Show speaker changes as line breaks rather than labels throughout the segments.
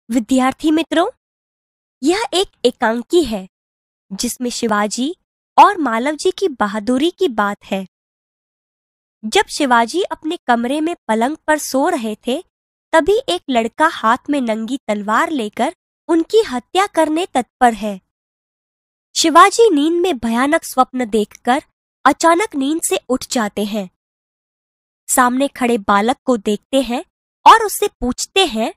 विद्यार्थी मित्रों, यह एक एकांकी है जिसमें शिवाजी और मालव जी की बहादुरी की बात है। जब शिवाजी अपने कमरे में पलंग पर सो रहे थे, तभी एक लड़का हाथ में नंगी तलवार लेकर उनकी हत्या करने तत्पर है। शिवाजी नींद में भयानक स्वप्न देखकर अचानक नींद से उठ जाते हैं। सामने खड़े बालक को देखते हैं और उससे पूछते हैं,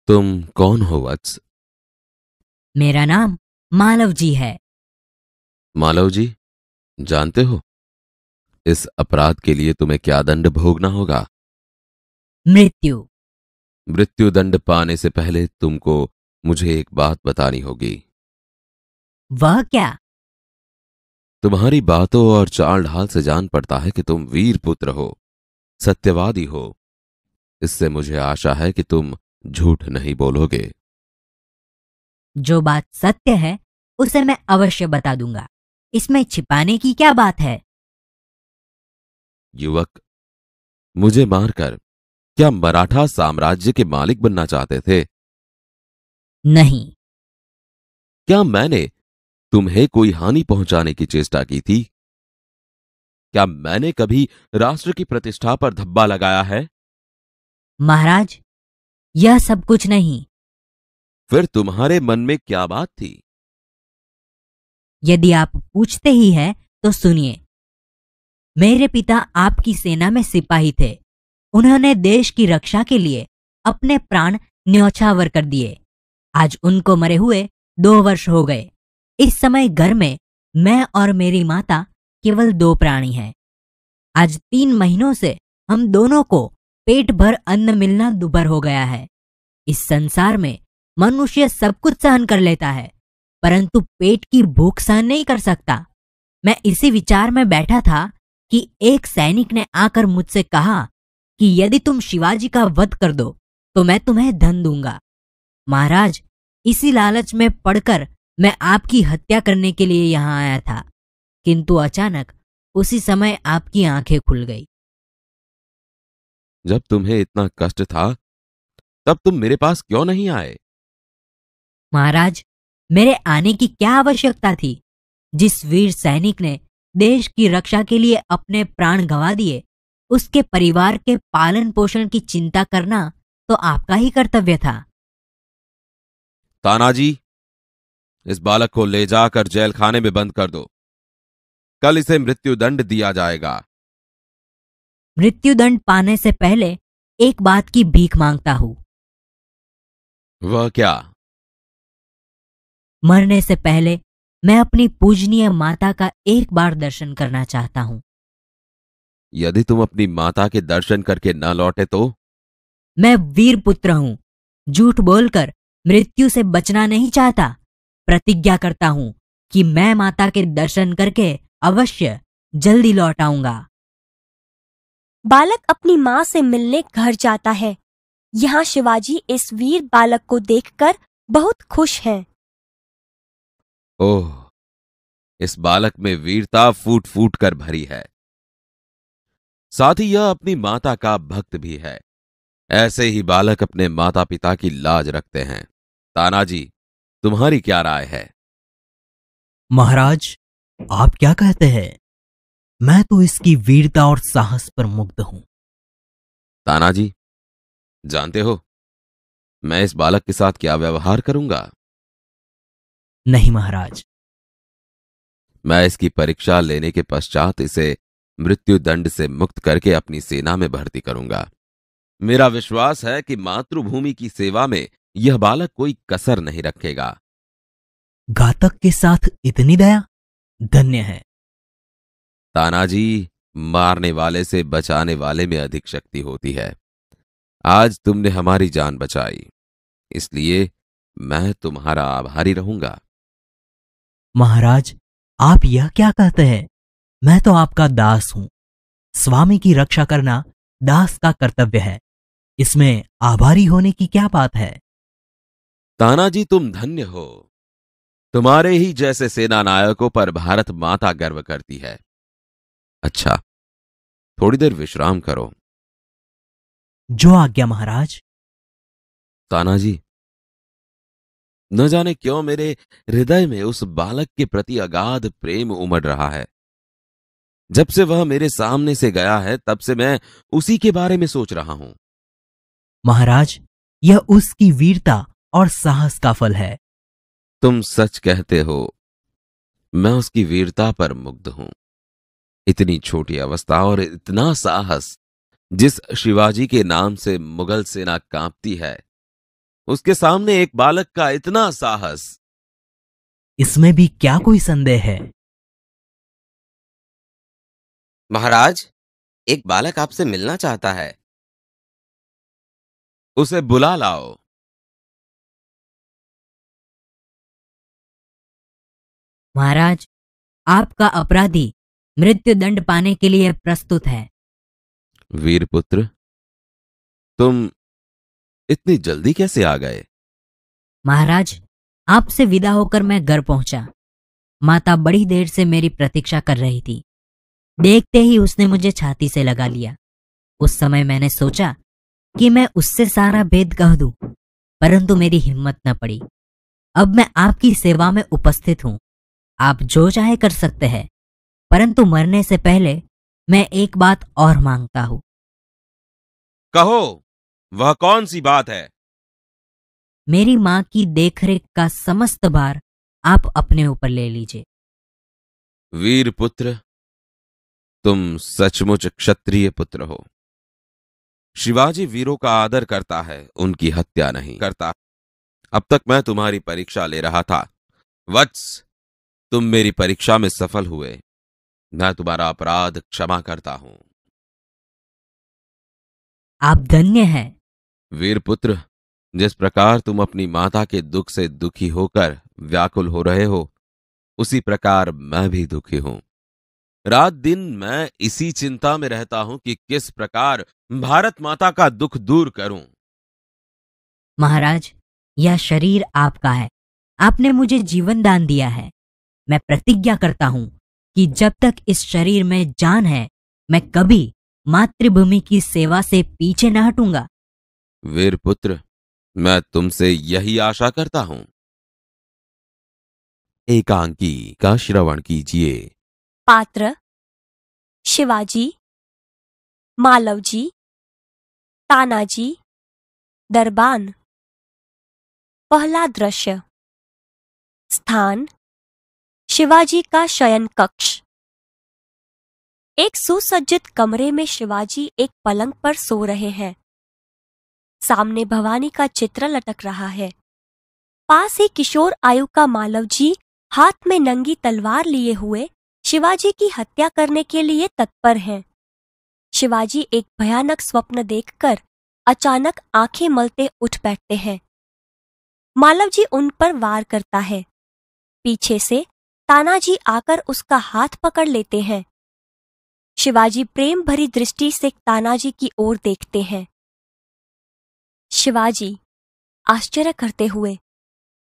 तुम कौन हो वत्स?
मेरा नाम मालव जी है।
मालव जी, जानते हो इस अपराध के लिए तुम्हें क्या दंड भोगना होगा?
मृत्यु।
मृत्यु दंड पाने से पहले तुमको मुझे एक बात बतानी होगी।
वह क्या?
तुम्हारी बातों और चाल ढाल से जान पड़ता है कि तुम वीर पुत्र हो, सत्यवादी हो। इससे मुझे आशा है कि तुम झूठ नहीं बोलोगे।
जो बात सत्य है उसे मैं अवश्य बता दूंगा। इसमें छिपाने की क्या बात है?
युवक, मुझे मारकर क्या मराठा साम्राज्य के मालिक बनना चाहते थे?
नहीं।
क्या मैंने तुम्हें कोई हानि पहुंचाने की चेष्टा की थी? क्या मैंने कभी राष्ट्र की प्रतिष्ठा पर धब्बा लगाया है?
महाराज, यह सब कुछ नहीं।
फिर तुम्हारे मन में क्या बात थी?
यदि आप पूछते ही हैं तो सुनिए। मेरे पिता आपकी सेना में सिपाही थे। उन्होंने देश की रक्षा के लिए अपने प्राण न्यौछावर कर दिए। आज उनको मरे हुए 2 वर्ष हो गए। इस समय घर में मैं और मेरी माता केवल 2 प्राणी हैं। आज 3 महीनों से हम दोनों को पेट भर अन्न मिलना दुभर हो गया है। इस संसार में मनुष्य सब कुछ सहन कर लेता है, परंतु पेट की भूख सहन नहीं कर सकता। मैं इसी विचार में बैठा था कि एक सैनिक ने आकर मुझसे कहा कि यदि तुम शिवाजी का वध कर दो तो मैं तुम्हें धन दूंगा। महाराज, इसी लालच में पड़कर मैं आपकी हत्या करने के लिए यहां आया था, किंतु अचानक उसी समय आपकी आंखें खुल गई।
जब तुम्हें इतना कष्ट था तब तुम मेरे पास क्यों नहीं आए?
महाराज, मेरे आने की क्या आवश्यकता थी? जिस वीर सैनिक ने देश की रक्षा के लिए अपने प्राण गंवा दिए, उसके परिवार के पालन पोषण की चिंता करना तो आपका ही कर्तव्य था।
तानाजी, इस बालक को ले जाकर जेल खाने में बंद कर दो। कल इसे मृत्युदंड दिया जाएगा।
मृत्युदंड पाने से पहले एक बात की भीख मांगता हूं।
वह क्या?
मरने से पहले मैं अपनी पूजनीय माता का एक बार दर्शन करना चाहता हूं।
यदि तुम अपनी माता के दर्शन करके न लौटे तो?
मैं वीर पुत्र हूं। झूठ बोलकर मृत्यु से बचना नहीं चाहता। प्रतिज्ञा करता हूं कि मैं माता के दर्शन करके अवश्य जल्दी लौट आऊंगा।
बालक अपनी माँ से मिलने घर जाता है। यहाँ शिवाजी इस वीर बालक को देखकर बहुत खुश हैं।
ओह, इस बालक में वीरता फूट फूट कर भरी है। साथ ही यह अपनी माता का भक्त भी है। ऐसे ही बालक अपने माता पिता की लाज रखते हैं। तानाजी, तुम्हारी क्या राय है?
महाराज, आप क्या कहते हैं? मैं तो इसकी वीरता और साहस पर मुग्ध हूं।
तानाजी, जानते हो मैं इस बालक के साथ क्या व्यवहार करूंगा?
नहीं महाराज।
मैं इसकी परीक्षा लेने के पश्चात इसे मृत्युदंड से मुक्त करके अपनी सेना में भर्ती करूंगा। मेरा विश्वास है कि मातृभूमि की सेवा में यह बालक कोई कसर नहीं रखेगा।
घातक के साथ इतनी दया, धन्य है।
तानाजी, मारने वाले से बचाने वाले में अधिक शक्ति होती है। आज तुमने हमारी जान बचाई, इसलिए मैं तुम्हारा आभारी रहूंगा।
महाराज, आप यह क्या कहते हैं? मैं तो आपका दास हूं। स्वामी की रक्षा करना दास का कर्तव्य है। इसमें आभारी होने की क्या बात है?
तानाजी, तुम धन्य हो। तुम्हारे ही जैसे सेना नायकों पर भारत माता गर्व करती है। अच्छा, थोड़ी देर विश्राम करो।
जो आज्ञा महाराज।
तानाजी, न जाने क्यों मेरे हृदय में उस बालक के प्रति अगाध प्रेम उमड़ रहा है। जब से वह मेरे सामने से गया है तब से मैं उसी के बारे में सोच रहा हूं।
महाराज, यह उसकी वीरता और साहस का फल है।
तुम सच कहते हो। मैं उसकी वीरता पर मुग्ध हूं। इतनी छोटी अवस्था और इतना साहस। जिस शिवाजी के नाम से मुगल सेना कांपती है, उसके सामने एक बालक का इतना साहस।
इसमें भी क्या कोई संदेह है?
महाराज, एक बालक आपसे मिलना चाहता है।
उसे बुला लाओ।
महाराज, आपका अपराधी मृत्यु दंड पाने के लिए प्रस्तुत है।
वीरपुत्र, तुम इतनी जल्दी कैसे आ गए?
महाराज, आपसे विदा होकर मैं घर पहुंचा। माता बड़ी देर से मेरी प्रतीक्षा कर रही थी। देखते ही उसने मुझे छाती से लगा लिया। उस समय मैंने सोचा कि मैं उससे सारा भेद कह दूं, परंतु मेरी हिम्मत न पड़ी। अब मैं आपकी सेवा में उपस्थित हूं। आप जो चाहे कर सकते हैं, परंतु मरने से पहले मैं एक बात और मांगता हूं।
कहो, वह कौन सी बात है?
मेरी मां की देखरेख का समस्त भार आप अपने ऊपर ले लीजिए।
वीरपुत्र, तुम सचमुच क्षत्रिय पुत्र हो। शिवाजी वीरों का आदर करता है, उनकी हत्या नहीं करता। अब तक मैं तुम्हारी परीक्षा ले रहा था। वत्स, तुम मेरी परीक्षा में सफल हुए। मैं तुम्हारा अपराध क्षमा करता हूं।
आप धन्य हैं।
वीरपुत्र, जिस प्रकार तुम अपनी माता के दुख से दुखी होकर व्याकुल हो रहे हो, उसी प्रकार मैं भी दुखी हूं। रात दिन मैं इसी चिंता में रहता हूं कि किस प्रकार भारत माता का दुख दूर करूं।
महाराज, यह शरीर आपका है। आपने मुझे जीवन दान दिया है। मैं प्रतिज्ञा करता हूं कि जब तक इस शरीर में जान है, मैं कभी मातृभूमि की सेवा से पीछे न हटूंगा।
वीरपुत्र, मैं तुमसे यही आशा करता हूं। एकांकी का श्रवण कीजिए।
पात्र शिवाजी, मालवजी, तानाजी, दरबान। पहला दृश्य। स्थान शिवाजी का शयन कक्ष। एक सुसज्जित कमरे में शिवाजी एक पलंग पर सो रहे हैं। सामने भवानी का चित्र लटक रहा है। पास ही किशोर आयु का मालवजी हाथ में नंगी तलवार लिए हुए शिवाजी की हत्या करने के लिए तत्पर हैं। शिवाजी एक भयानक स्वप्न देखकर अचानक आंखें मलते उठ बैठते हैं। मालवजी उन पर वार करता है। पीछे से तानाजी आकर उसका हाथ पकड़ लेते हैं। शिवाजी प्रेम भरी दृष्टि से तानाजी की ओर देखते हैं। शिवाजी आश्चर्य करते हुए,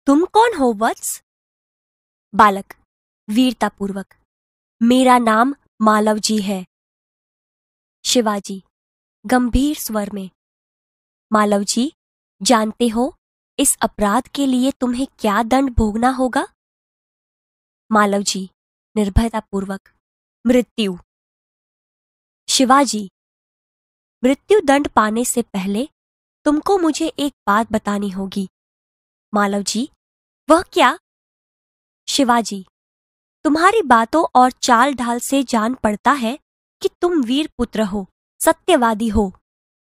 तुम कौन हो वत्स? बालक वीरतापूर्वक, मेरा नाम मालवजी है। शिवाजी गंभीर स्वर में, मालवजी, जानते हो इस अपराध के लिए तुम्हें क्या दंड भोगना होगा? मालवजी निर्भयतापूर्वक, मृत्यु। शिवाजी, मृत्यु दंड पाने से पहले तुमको मुझे एक बात बतानी होगी। मालवजी, वह क्या? शिवाजी, तुम्हारी बातों और चाल ढाल से जान पड़ता है कि तुम वीर पुत्र हो, सत्यवादी हो।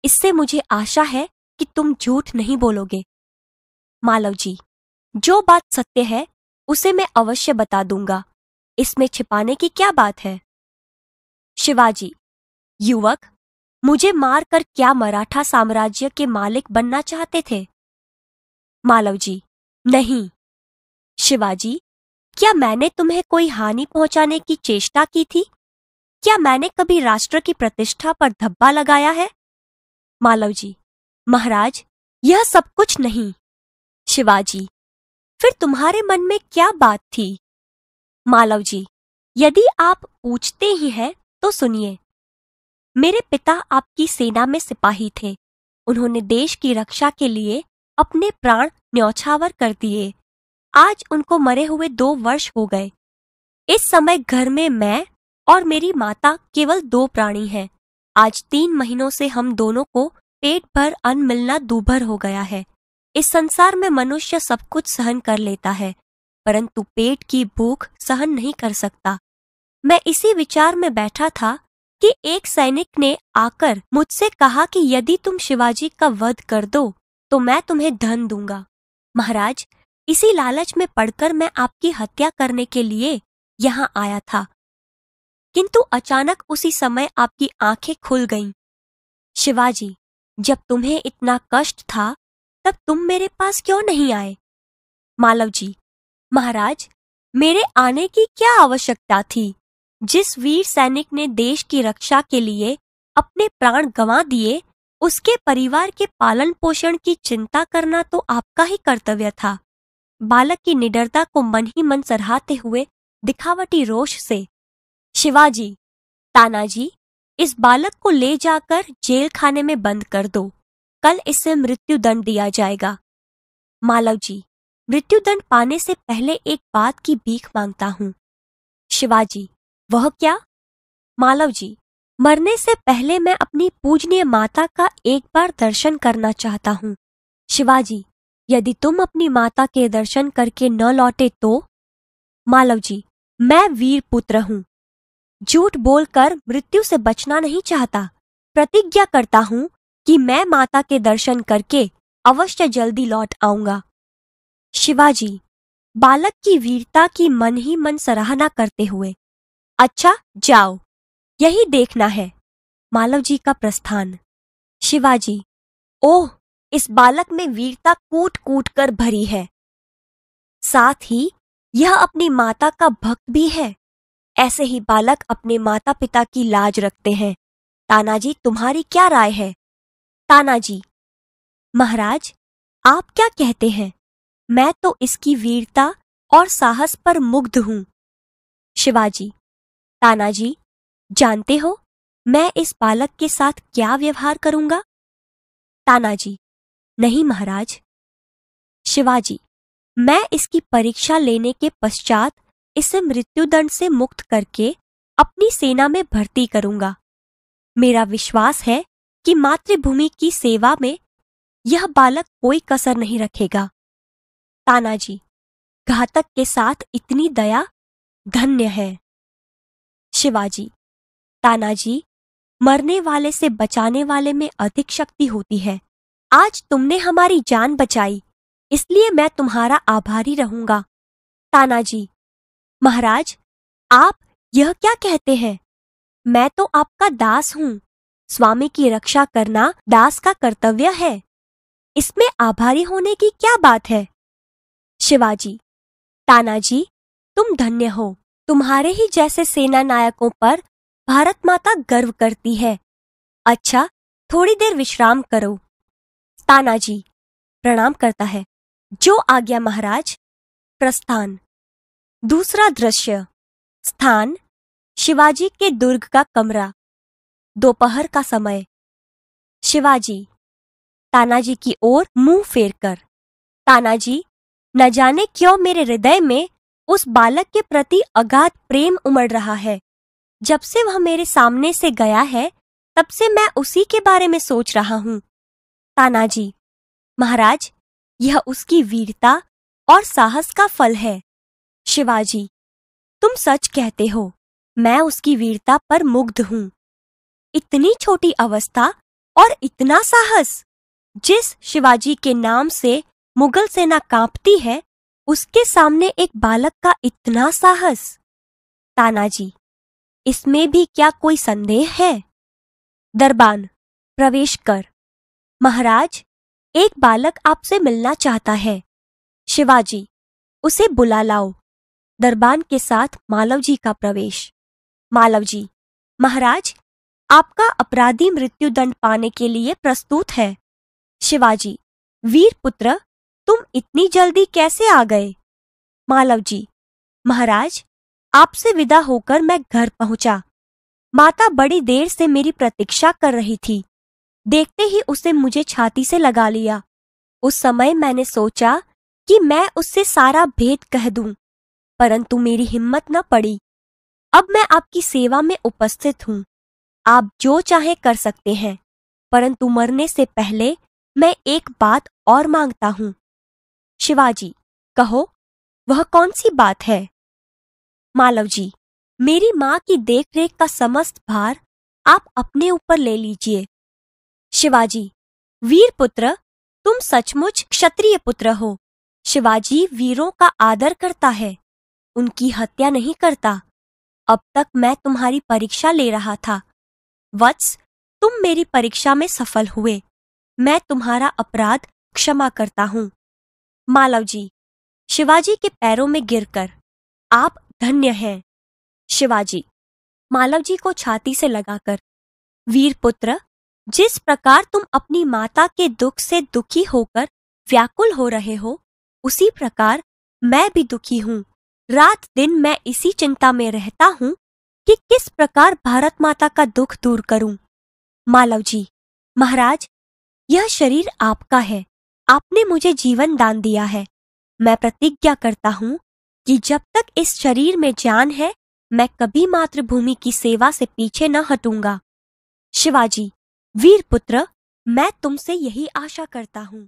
इससे मुझे आशा है कि तुम झूठ नहीं बोलोगे। मालवजी, जो बात सत्य है उसे मैं अवश्य बता दूंगा। इसमें छिपाने की क्या बात है? शिवाजी, युवक, मुझे मारकर क्या मराठा साम्राज्य के मालिक बनना चाहते थे? मालवजी, नहीं। शिवाजी, क्या मैंने तुम्हें कोई हानि पहुंचाने की चेष्टा की थी? क्या मैंने कभी राष्ट्र की प्रतिष्ठा पर धब्बा लगाया है? मालवजी, महाराज, यह सब कुछ नहीं। शिवाजी, फिर तुम्हारे मन में क्या बात थी? मालवजी, यदि आप पूछते ही हैं तो सुनिए। मेरे पिता आपकी सेना में सिपाही थे। उन्होंने देश की रक्षा के लिए अपने प्राण न्यौछावर कर दिए। आज उनको मरे हुए 2 वर्ष हो गए। इस समय घर में मैं और मेरी माता केवल 2 प्राणी हैं। आज 3 महीनों से हम दोनों को पेट भर अन्न मिलना दूभर हो गया है। इस संसार में मनुष्य सब कुछ सहन कर लेता है, परंतु पेट की भूख सहन नहीं कर सकता। मैं इसी विचार में बैठा था कि एक सैनिक ने आकर मुझसे कहा कि यदि तुम शिवाजी का वध कर दो तो मैं तुम्हें धन दूंगा। महाराज, इसी लालच में पड़कर मैं आपकी हत्या करने के लिए यहाँ आया था, किंतु अचानक उसी समय आपकी आंखें खुल गईं। शिवाजी, जब तुम्हें इतना कष्ट था तब तुम मेरे पास क्यों नहीं आए? मालव जी, महाराज, मेरे आने की क्या आवश्यकता थी? जिस वीर सैनिक ने देश की रक्षा के लिए अपने प्राण गंवा दिए, उसके परिवार के पालन पोषण की चिंता करना तो आपका ही कर्तव्य था। बालक की निडरता को मन ही मन सराहते हुए दिखावटी रोष से, शिवाजी, तानाजी, इस बालक को ले जाकर जेल खाने में बंद कर दो। कल इसे मृत्यु दंड दिया जाएगा। मालव जी, मृत्युदंड पाने से पहले एक बात की भीख मांगता हूँ। शिवाजी, वह क्या? मालव जी, मरने से पहले मैं अपनी पूजनीय माता का एक बार दर्शन करना चाहता हूँ। शिवाजी, यदि तुम अपनी माता के दर्शन करके न लौटे तो? मालव जी, मैं वीर पुत्र हूँ, झूठ बोलकर मृत्यु से बचना नहीं चाहता। प्रतिज्ञा करता हूँ कि मैं माता के दर्शन करके अवश्य जल्दी लौट आऊंगा। शिवाजी, बालक की वीरता की मन ही मन सराहना करते हुए, अच्छा जाओ, यही देखना है। मालव जी का प्रस्थान। शिवाजी, ओह, इस बालक में वीरता कूट कूट कर भरी है, साथ ही यह अपनी माता का भक्त भी है। ऐसे ही बालक अपने माता पिता की लाज रखते हैं। तानाजी, तुम्हारी क्या राय है? तानाजी, महाराज, आप क्या कहते हैं? मैं तो इसकी वीरता और साहस पर मुग्ध हूं। शिवाजी, तानाजी, जानते हो मैं इस बालक के साथ क्या व्यवहार करूंगा? तानाजी, नहीं महाराज। शिवाजी, मैं इसकी परीक्षा लेने के पश्चात इसे मृत्युदंड से मुक्त करके अपनी सेना में भर्ती करूंगा। मेरा विश्वास है कि मातृभूमि की सेवा में यह बालक कोई कसर नहीं रखेगा। तानाजी, घातक के साथ इतनी दया धन्य है। शिवाजी, तानाजी, मरने वाले से बचाने वाले में अधिक शक्ति होती है। आज तुमने हमारी जान बचाई, इसलिए मैं तुम्हारा आभारी रहूंगा। तानाजी, महाराज, आप यह क्या कहते हैं? मैं तो आपका दास हूं। स्वामी की रक्षा करना दास का कर्तव्य है, इसमें आभारी होने की क्या बात है? शिवाजी, तानाजी, तुम धन्य हो। तुम्हारे ही जैसे सेना नायकों पर भारत माता गर्व करती है। अच्छा, थोड़ी देर विश्राम करो। तानाजी प्रणाम करता है। जो आज्ञा महाराज। प्रस्थान। दूसरा दृश्य। स्थान शिवाजी के दुर्ग का कमरा। दोपहर का समय। शिवाजी तानाजी की ओर मुंह फेरकर, तानाजी, न जाने क्यों मेरे हृदय में उस बालक के प्रति अगाध प्रेम उमड़ रहा है। जब से वह मेरे सामने से गया है तब से मैं उसी के बारे में सोच रहा हूँ। तानाजी, महाराज, यह उसकी वीरता और साहस का फल है। शिवाजी, तुम सच कहते हो, मैं उसकी वीरता पर मुग्ध हूँ। इतनी छोटी अवस्था और इतना साहस। जिस शिवाजी के नाम से मुगल सेना कांपती है, उसके सामने एक बालक का इतना साहस। तानाजी, इसमें भी क्या कोई संदेह है? दरबान, प्रवेश कर। महाराज, एक बालक आपसे मिलना चाहता है। शिवाजी, उसे बुला लाओ। दरबान के साथ मालव जी का प्रवेश। मालव जी, महाराज, आपका अपराधी मृत्युदंड पाने के लिए प्रस्तुत है। शिवाजी, वीर पुत्र, तुम इतनी जल्दी कैसे आ गए? मालव जी, महाराज, आपसे विदा होकर मैं घर पहुंचा। माता बड़ी देर से मेरी प्रतीक्षा कर रही थी। देखते ही उसे मुझे छाती से लगा लिया। उस समय मैंने सोचा कि मैं उससे सारा भेद कह दूं, परंतु मेरी हिम्मत न पड़ी। अब मैं आपकी सेवा में उपस्थित हूं। आप जो चाहे कर सकते हैं, परंतु मरने से पहले मैं एक बात और मांगता हूं। शिवाजी, कहो, वह कौन सी बात है? मालव जी, मेरी मां की देखरेख का समस्त भार आप अपने ऊपर ले लीजिए। शिवाजी, वीर पुत्र, तुम सचमुच क्षत्रिय पुत्र हो। शिवाजी वीरों का आदर करता है, उनकी हत्या नहीं करता। अब तक मैं तुम्हारी परीक्षा ले रहा था। वत्स, तुम मेरी परीक्षा में सफल हुए। मैं तुम्हारा अपराध क्षमा करता हूं। मालव जी, शिवाजी के पैरों में गिरकर, आप धन्य हैं। शिवाजी, मालव जी को छाती से लगाकर, वीर पुत्र, जिस प्रकार तुम अपनी माता के दुख से दुखी होकर व्याकुल हो रहे हो, उसी प्रकार मैं भी दुखी हूं। रात दिन मैं इसी चिंता में रहता हूं कि किस प्रकार भारत माता का दुख दूर करूं। मालव जी, महाराज, यह शरीर आपका है। आपने मुझे जीवन दान दिया है। मैं प्रतिज्ञा करता हूं कि जब तक इस शरीर में जान है, मैं कभी मातृभूमि की सेवा से पीछे न हटूंगा। शिवाजी, वीर पुत्र, मैं तुमसे यही आशा करता हूं।